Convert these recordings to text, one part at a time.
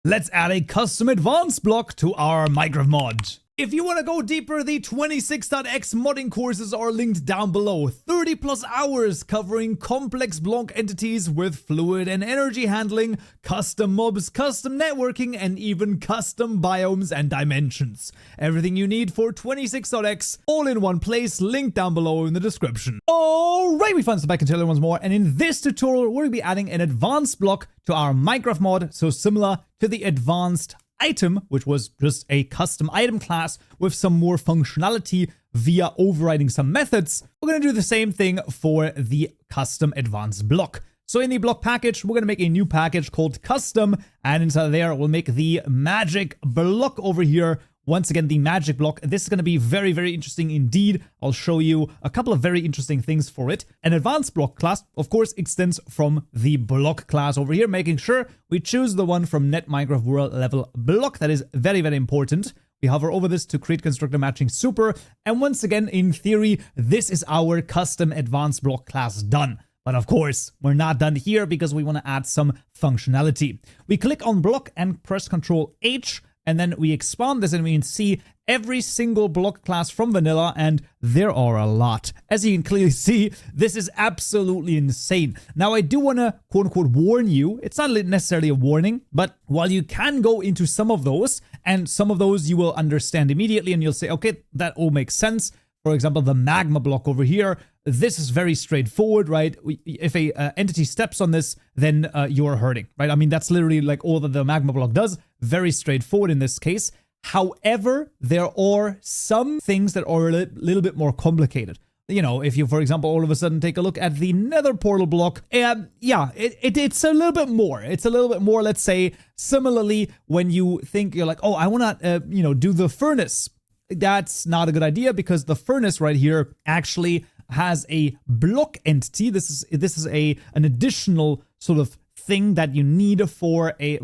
Let's add a custom advanced block to our Minecraft mod. If you want to go deeper, the 26.x modding courses are linked down below. 30 plus hours covering complex block entities with fluid and energy handling, custom mobs, custom networking, and even custom biomes and dimensions. Everything you need for 26.x, all in one place, linked down below in the description. Alright, we found some back and tell you once more, and in this tutorial, we're going to be adding an advanced block to our Minecraft mod, so similar to the advanced item, which was just a custom item class with some more functionality via overriding some methods. We're going to do the same thing for the custom advanced block. So in the block package, we're going to make a new package called custom, and inside there, we'll make the magic block over here. Once again, the magic block. This is going to be very, very interesting indeed. I'll show you a couple of very interesting things for it. An advanced block class, of course, extends from the block class over here, making sure we choose the one from Net Minecraft World level block. That is very, very important. We hover over this to create constructor matching super. And once again, in theory, this is our custom advanced block class done. But of course, we're not done here because we want to add some functionality. We click on block and press Ctrl H. And then we expand this and we can see every single block class from vanilla, and there are a lot. As you can clearly see, this is absolutely insane. Now, I do want to quote unquote warn you. It's not necessarily a warning, but while you can go into some of those, and some of those you will understand immediately and you'll say, okay, that all makes sense. For example, the magma block over here, this is very straightforward, right? If a entity steps on this, then you're hurting, right? I mean, that's literally like all that the magma block does. Very straightforward in this case. However, there are some things that are a little bit more complicated. You know, if you, for example, all of a sudden take a look at the nether portal block, yeah, it's a little bit more. It's a little bit more, let's say, similarly, when you think you're like, oh, I want to, do the furnace. That's not a good idea because the furnace right here actually has a block entity. This is an additional sort of thing that you need for a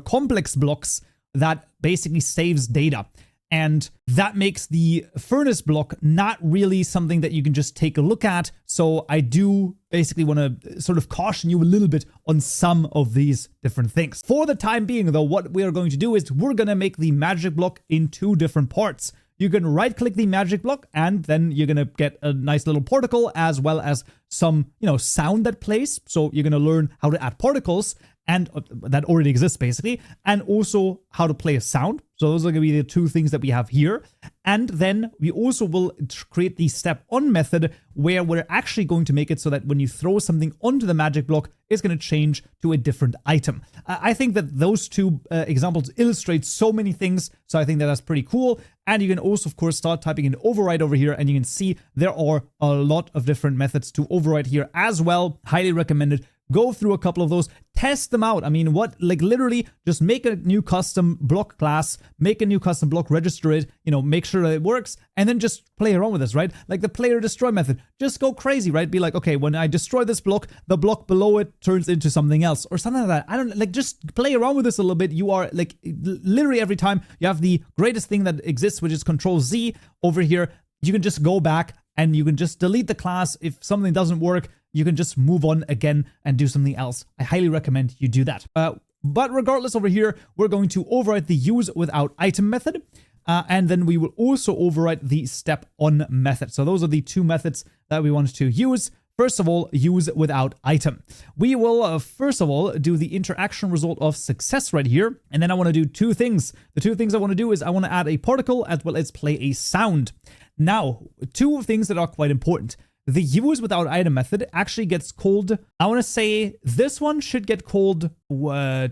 complex blocks that basically saves data. And that makes the furnace block not really something that you can just take a look at. So I do basically want to sort of caution you a little bit on some of these different things. For the time being, though, what we are going to do is we're going to make the magic block in two different parts. You can right click the magic block and then you're going to get a nice little particle as well as some, sound that plays. So you're going to learn how to add particles and that already exists basically, and also how to play a sound. So those are going to be the two things that we have here. And then we also will create the step on method where we're actually going to make it so that when you throw something onto the magic block, it's going to change to a different item. I think that those two examples illustrate so many things. So I think that that's pretty cool. And you can also, of course, start typing in override over here. And you can see there are a lot of different methods to override here as well. Highly recommended. Go through a couple of those, test them out. I mean, literally just make a new custom block class, make a new custom block, register it, make sure that it works, and then just play around with this, right? Like the player destroy method, just go crazy, right? Be like, okay, when I destroy this block, the block below it turns into something else or something like that. Just play around with this a little bit. You are literally every time you have the greatest thing that exists, which is Control Z over here. You can just go back and you can just delete the class. If something doesn't work, you can just move on again and do something else. I highly recommend you do that. But regardless, over here, we're going to override the use without item method. And then we will also override the step on method. So those are the two methods that we want to use. First of all, use without item. We will, first of all, do the interaction result of success right here. And then I want to do two things. The two things I want to do is I want to add a particle as well as play a sound. Now, two things that are quite important. The use without item method actually gets called, I want to say this one should get called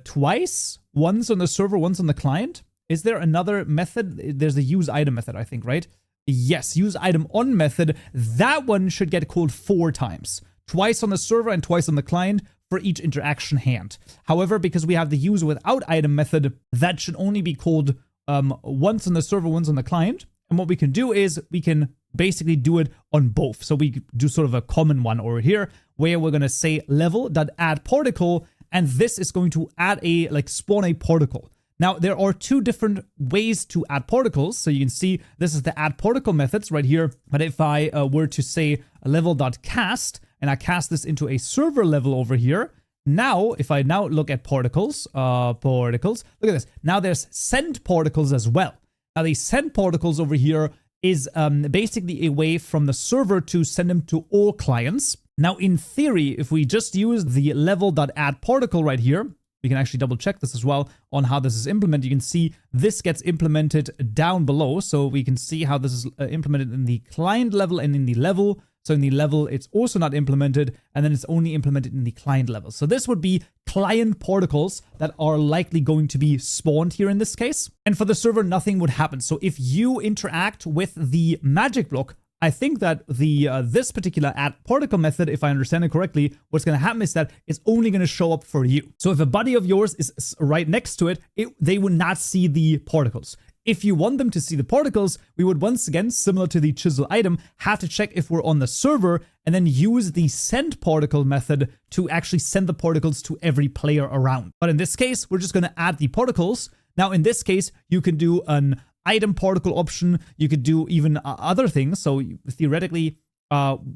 twice, once on the server, once on the client. Is there another method? There's the use item method, I think, right? Yes, use item on method. That one should get called 4 times, twice on the server and twice on the client for each interaction hand. However, because we have the use without item method, that should only be called once on the server, once on the client. And what we can do is we can basically do it on both. So we do sort of a common one over here where we're going to say level.add particle, and this is going to add spawn a particle. Now, there are two different ways to add particles. So you can see this is the add particle methods right here. But if I were to say level.cast and I cast this into a server level over here, Now, if I now look at particles, look at this. Now there's send particles as well. Now the send particles over here is basically a way from the server to send them to all clients. Now, in theory, if we just use the level.add particle right here, we can actually double check this as well on how this is implemented. You can see this gets implemented down below. So we can see how this is implemented in the client level and in the level. So in the level, it's also not implemented, and then it's only implemented in the client level. So this would be client particles that are likely going to be spawned here in this case. And for the server, nothing would happen. So if you interact with the magic block, I think that the this particular add particle method, if I understand it correctly, what's going to happen is that it's only going to show up for you. So if a buddy of yours is right next to it, they would not see the particles. If you want them to see the particles, we would once again, similar to the chisel item, have to check if we're on the server and then use the send particle method to actually send the particles to every player around. But in this case, we're just going to add the particles. Now, in this case, you can do an item particle option. You could do even other things. So theoretically,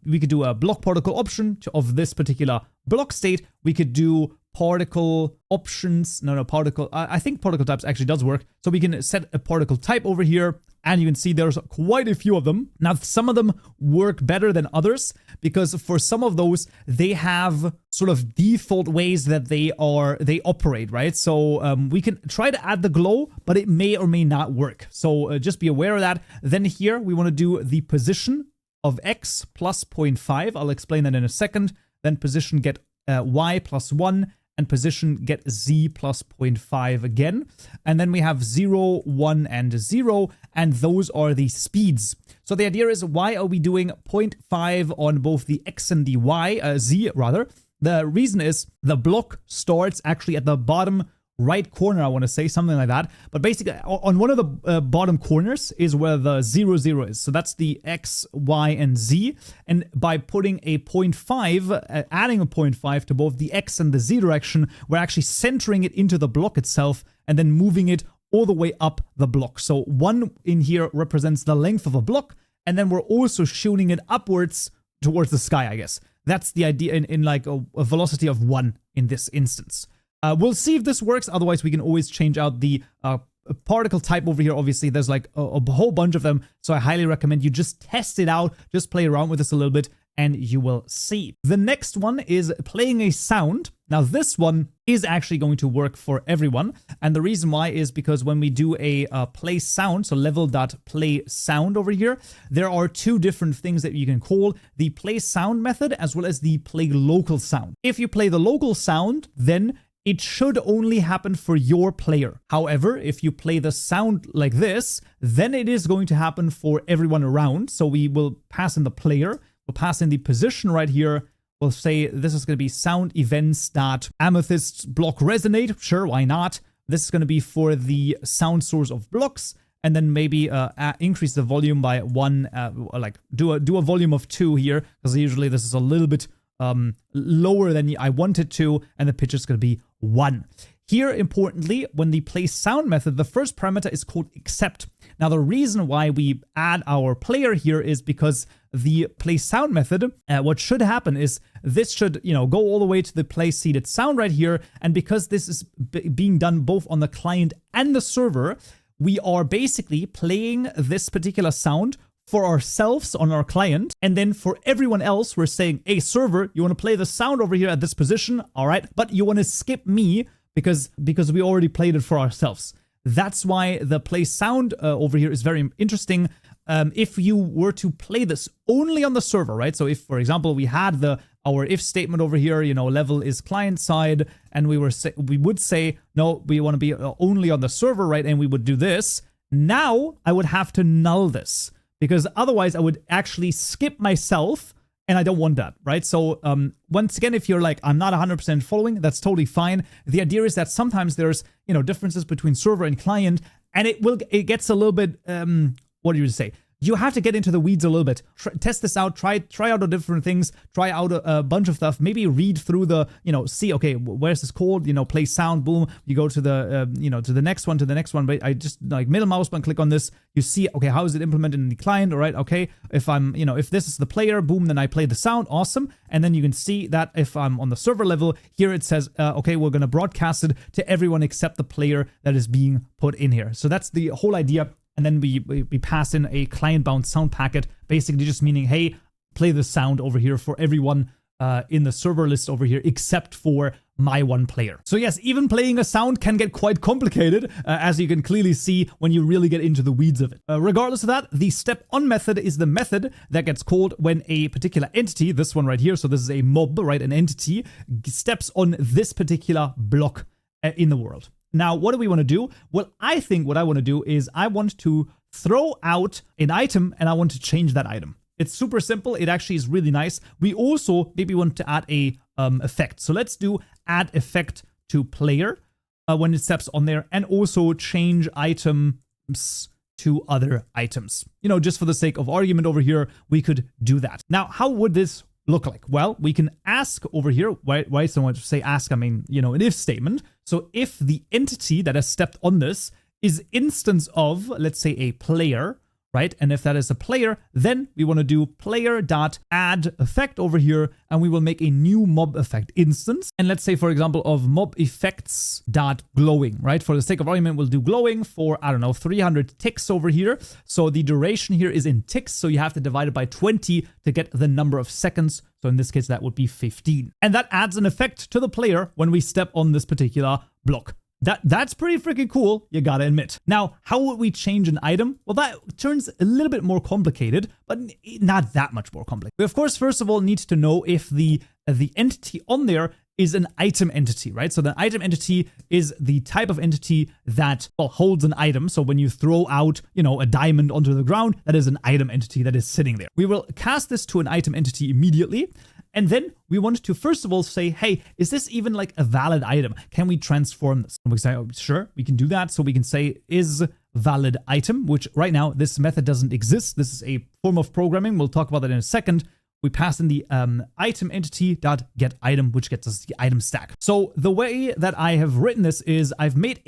we could do a block particle option of this particular block state. We could do particle options. Particle. I think particle types actually does work. So we can set a particle type over here, and you can see there's quite a few of them. Now, some of them work better than others because for some of those, they have sort of default ways that they operate, right? So we can try to add the glow, but it may or may not work. So just be aware of that. Then here we want to do the position of X plus 0.5. I'll explain that in a second. Then position get Y plus 1. And position get Z plus 0.5 again. And then we have 0, 1, and 0, and those are the speeds. So the idea is, why are we doing 0.5 on both the X and the Y, Z rather? The reason is the block starts actually at the bottom right corner, I want to say, something like that. But basically, on one of the bottom corners is where the 0, 0 is. So that's the X, Y, and Z. And by putting a 0.5, adding a 0.5 to both the X and the Z direction, we're actually centering it into the block itself and then moving it all the way up the block. So 1 in here represents the length of a block. And then we're also shooting it upwards towards the sky, I guess. That's the idea in like a velocity of 1 in this instance. We'll see if this works. Otherwise, we can always change out the particle type over here. Obviously, there's like a whole bunch of them. So I highly recommend you just test it out. Just play around with this a little bit and you will see. The next one is playing a sound. Now, this one is actually going to work for everyone. And the reason why is because when we do a play sound, so level.play sound over here, there are two different things that you can call: the play sound method as well as the play local sound. If you play the local sound, then it should only happen for your player. However, if you play the sound like this, then it is going to happen for everyone around. So we will pass in the player, we'll pass in the position right here. We'll say this is going to be sound events.amethyst block resonate. Sure, why not? This is going to be for the sound source of blocks. And then maybe increase the volume by 1, like do a volume of 2 here, because usually this is a little bit lower than I want it to, and the pitch is going to be 1. Here, importantly, when the play sound method, the first parameter is called accept. Now, the reason why we add our player here is because the play sound method, what should happen is this should, go all the way to the play seeded sound right here. And because this is being done both on the client and the server, we are basically playing this particular sound for ourselves on our client, and then for everyone else, we're saying, hey, server, you want to play the sound over here at this position, all right, but you want to skip me because we already played it for ourselves. That's why the play sound over here is very interesting. If you were to play this only on the server, right? So if, for example, we had our if statement over here, level is client side, and we would say, no, we want to be only on the server, right? And we would do this. Now I would have to null this, because otherwise I would actually skip myself, and I don't want that, right? So once again, if you're like, I'm not 100% following, that's totally fine. The idea is that sometimes there's, differences between server and client, and it gets a little bit, what do you say? you have to get into the weeds a little bit. Test this out, try out the different things, try out a bunch of stuff, maybe read through the, see, okay, where's this called, play sound, boom, you go to the, to the next one, but I just like middle mouse button, click on this, you see, okay, how is it implemented in the client, all right, okay, if I'm, if this is the player, boom, then I play the sound, awesome, and then you can see that if I'm on the server level, here it says, okay, we're going to broadcast it to everyone except the player that is being put in here. So that's the whole idea. And then we pass in a client-bound sound packet, basically just meaning, hey, play the sound over here for everyone in the server list over here, except for my one player. So yes, even playing a sound can get quite complicated, as you can clearly see when you really get into the weeds of it. Regardless of that, the step on method is the method that gets called when a particular entity, this one right here, so this is a mob, right, an entity, steps on this particular block in the world. Now, what do we want to do? Well, I think what I want to do is I want to throw out an item and I want to change that item. It's super simple. It actually is really nice. We also maybe want to add a effect. So let's do add effect to player when it steps on there, and also change items to other items. Just for the sake of argument over here, we could do that. Now, how would this look like? Well, we can ask over here. Why someone say ask? I mean, an if statement. So if the entity that has stepped on this is instance of, let's say, a player, right? And if that is a player, then we want to do player.add effect over here, and we will make a new mob effect instance. And let's say, for example, of mob effects.glowing, right? For the sake of argument, we'll do glowing for, I don't know, 300 ticks over here. So the duration here is in ticks, so you have to divide it by 20 to get the number of seconds. So in this case, that would be 15. And that adds an effect to the player when we step on this particular block. That's pretty freaking cool, you gotta admit. Now, how would we change an item? Well, that turns a little bit more complicated, but not that much more complicated. We, of course, first of all, need to know if the entity on there is an item entity, right? So the item entity is the type of entity that, well, holds an item. So when you throw out, a diamond onto the ground, that is an item entity that is sitting there. We will cast this to an item entity immediately. And then we want to, first of all, say, hey, is this even like a valid item? Can we transform this? And we say, oh, sure, we can do that. So we can say is valid item, which right now this method doesn't exist. This is a form of programming. We'll talk about that in a second. We pass in the item entity.getItem, which gets us the item stack. So the way that I have written this is I've made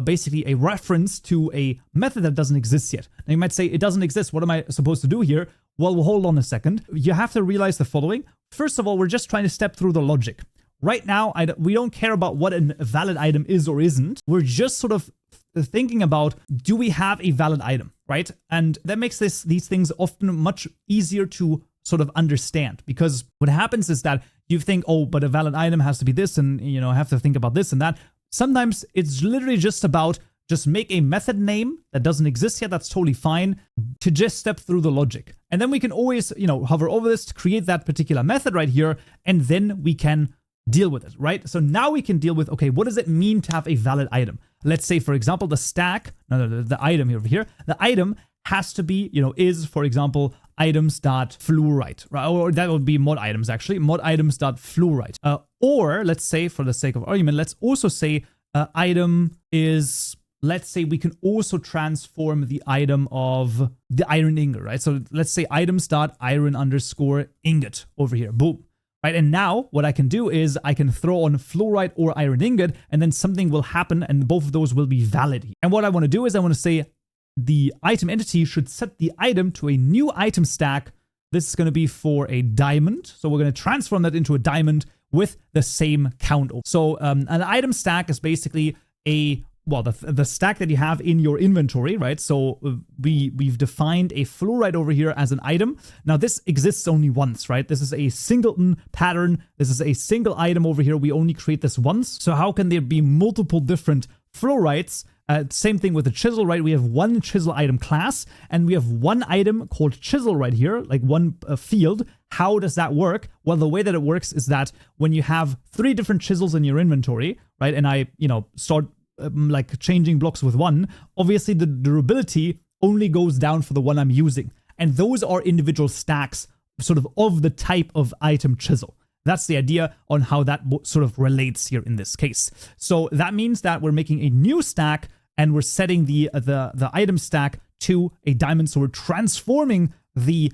basically a reference to a method that doesn't exist yet. Now you might say it doesn't exist. What am I supposed to do here? Well, hold on a second. You have to realize the following. First of all, we're just trying to step through the logic. Right now, we don't care about what a valid item is or isn't. We're just sort of thinking about, do we have a valid item, right? And that makes these things often much easier to sort of understand, because what happens is that you think, oh, but a valid item has to be this, and I have to think about this and that. Sometimes it's literally just about just make a method name that doesn't exist yet. That's totally fine, to just step through the logic. And then we can always, hover over this to create that particular method right here. And then we can deal with it, right? So now we can deal with, okay, what does it mean to have a valid item? Let's say, for example, the stack, the item over here, the item has to be, is, for example, items.fluorite, right? Or that would be mod items, actually, mod items.fluorite. Or let's say, for the sake of argument, let's also say item is, let's say we can also transform the item of the iron ingot, right? So let's say items.iron_ingot over here, boom. Right, and now what I can do is I can throw on fluorite or iron ingot, and then something will happen, and both of those will be valid. And what I want to do is I want to say the item entity should set the item to a new item stack. This is going to be for a diamond, so we're going to transform that into a diamond with the same count. So an item stack is basically the stack that you have in your inventory, right? So we've defined a fluorite over here as an item. Now this exists only once, right? This is a singleton pattern. This is a single item over here. We only create this once. So how can there be multiple different fluorites? Same thing with the chisel, right? We have one chisel item class, and we have one item called chisel right here, like one field. How does that work? Well, the way that it works is that when you have 3 different chisels in your inventory, right? And I, start like changing blocks with one, obviously the durability only goes down for the one I'm using. And those are individual stacks sort of the type of item chisel. That's the idea on how that sort of relates here in this case. So that means that we're making a new stack and we're setting the item stack to a diamond. So we're transforming the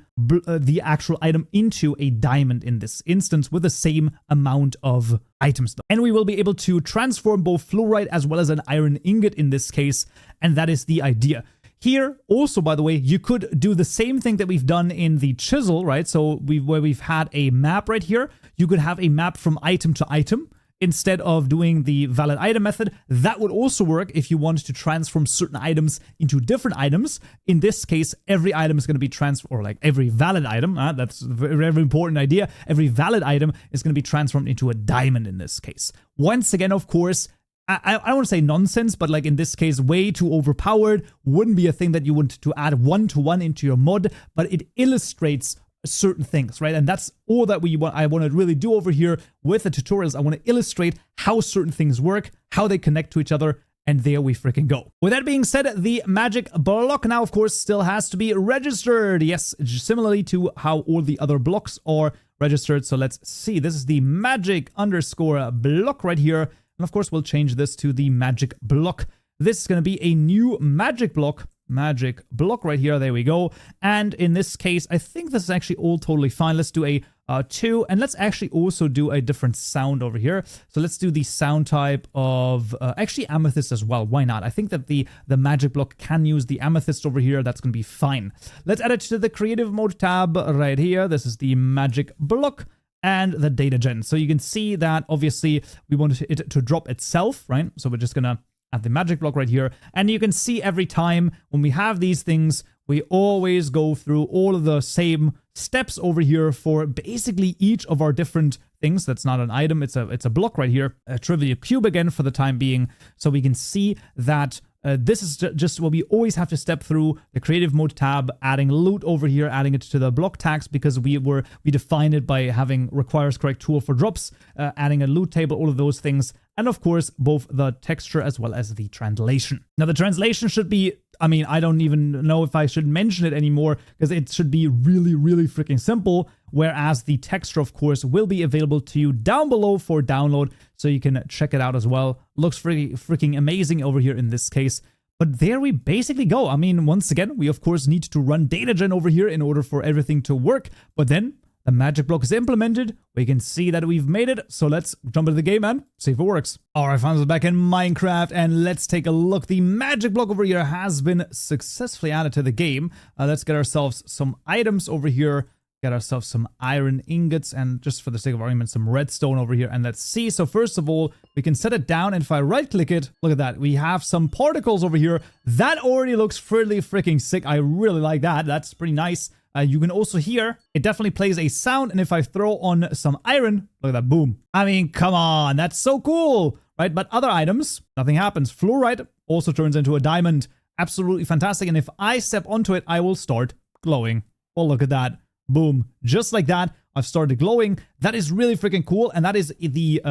actual item into a diamond in this instance with the same amount of items. And we will be able to transform both fluorite as well as an iron ingot in this case, and that is the idea. Here, also, by the way, you could do the same thing that we've done in the chisel, right? So where we've had a map right here, you could have a map from item to item. Instead of doing the valid item method, that would also work if you want to transform certain items into different items. In this case, every item is going to be transformed, or like every valid item, that's a very important idea. Every valid item is going to be transformed into a diamond in this case. Once again, of course, I don't want to say nonsense, but like in this case, way too overpowered. Wouldn't be a thing that you want to add one-to-one into your mod, but it illustrates certain things, right? And that's all that I want to really do over here with the tutorials. I want to illustrate how certain things work, how they connect to each other, and there we freaking go. With that being said, the magic block now, of course, still has to be registered. Yes, similarly to how all the other blocks are registered. So let's see. This is the magic underscore block right here. And of course, we'll change this to the magic block. This is going to be a new magic block right here. There we go. And in this case, I think this is actually all totally fine. Let's do a 2, and let's actually also do a different sound over here. So let's do the sound type of actually amethyst as well. Why not? I think that the magic block can use the amethyst over here. That's going to be fine. Let's add it to the creative mode tab right here. This is the magic block and the data gen. So you can see that obviously we want it to drop itself, right? So we're just gonna add the magic block right here. And you can see every time when we have these things, we always go through all of the same steps over here for basically each of our different things. That's not an item, it's a block right here. A trivia cube again for the time being. So we can see that this is just what we always have to step through: the creative mode tab, adding loot over here, adding it to the block tags because we defined it by having requires correct tool for drops, adding a loot table, all of those things. And of course, both the texture as well as the translation. Now the translation should be, I mean, I don't even know if I should mention it anymore because it should be really, really freaking simple. Whereas the texture, of course, will be available to you down below for download, so you can check it out as well. Looks freaking amazing over here in this case. But there we basically go. I mean, once again, we of course need to run data gen over here in order for everything to work. But then the magic block is implemented. We can see that we've made it. So let's jump into the game and see if it works. All right, finally back in Minecraft, and let's take a look. The magic block over here has been successfully added to the game. Let's get ourselves some items over here. Get ourselves some iron ingots, and just for the sake of argument, some redstone over here. And let's see. So first of all, we can set it down, and if I right click it, look at that. We have some particles over here. That already looks pretty freaking sick. I really like that. That's pretty nice. You can also hear it definitely plays a sound, and if I throw on some iron, look at that, boom. I mean, come on, that's so cool, right? But other items, nothing happens. Fluorite also turns into a diamond. Absolutely fantastic. And if I step onto it, I will start glowing. Oh, look at that. Boom. Just like that, I've started glowing. That is really freaking cool. And that is the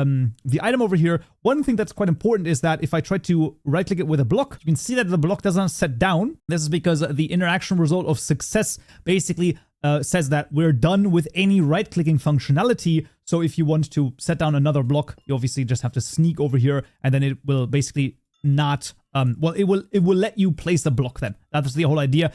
item over here. One thing that's quite important is that if I try to right click it with a block, you can see that the block doesn't set down. This is because the interaction result of success basically says that we're done with any right clicking functionality. So if you want to set down another block, you obviously just have to sneak over here, and then it will basically not well, it will let you place the block then. That's the whole idea.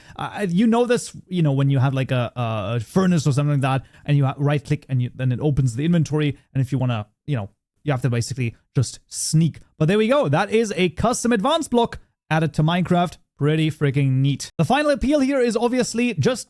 You know this, you know, when you have like a furnace or something like that, and you right click and then it opens the inventory, and if you want to, you know, you have to basically just sneak. But there we go. That is a custom advanced block added to Minecraft. Pretty freaking neat. The final appeal here is obviously just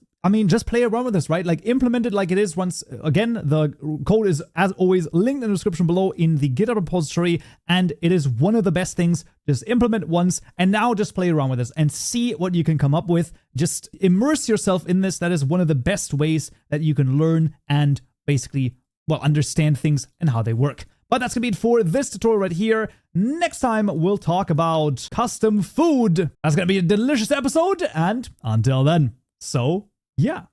play around with this, right? Like implement it like it is. Once again, the code is as always linked in the description below in the GitHub repository, and it is one of the best things. Just implement once and now just play around with this and see what you can come up with. Just immerse yourself in this. That is one of the best ways that you can learn and basically, well, understand things and how they work. But that's gonna be it for this tutorial right here. Next time, we'll talk about custom food. That's gonna be a delicious episode, and until then, so yeah.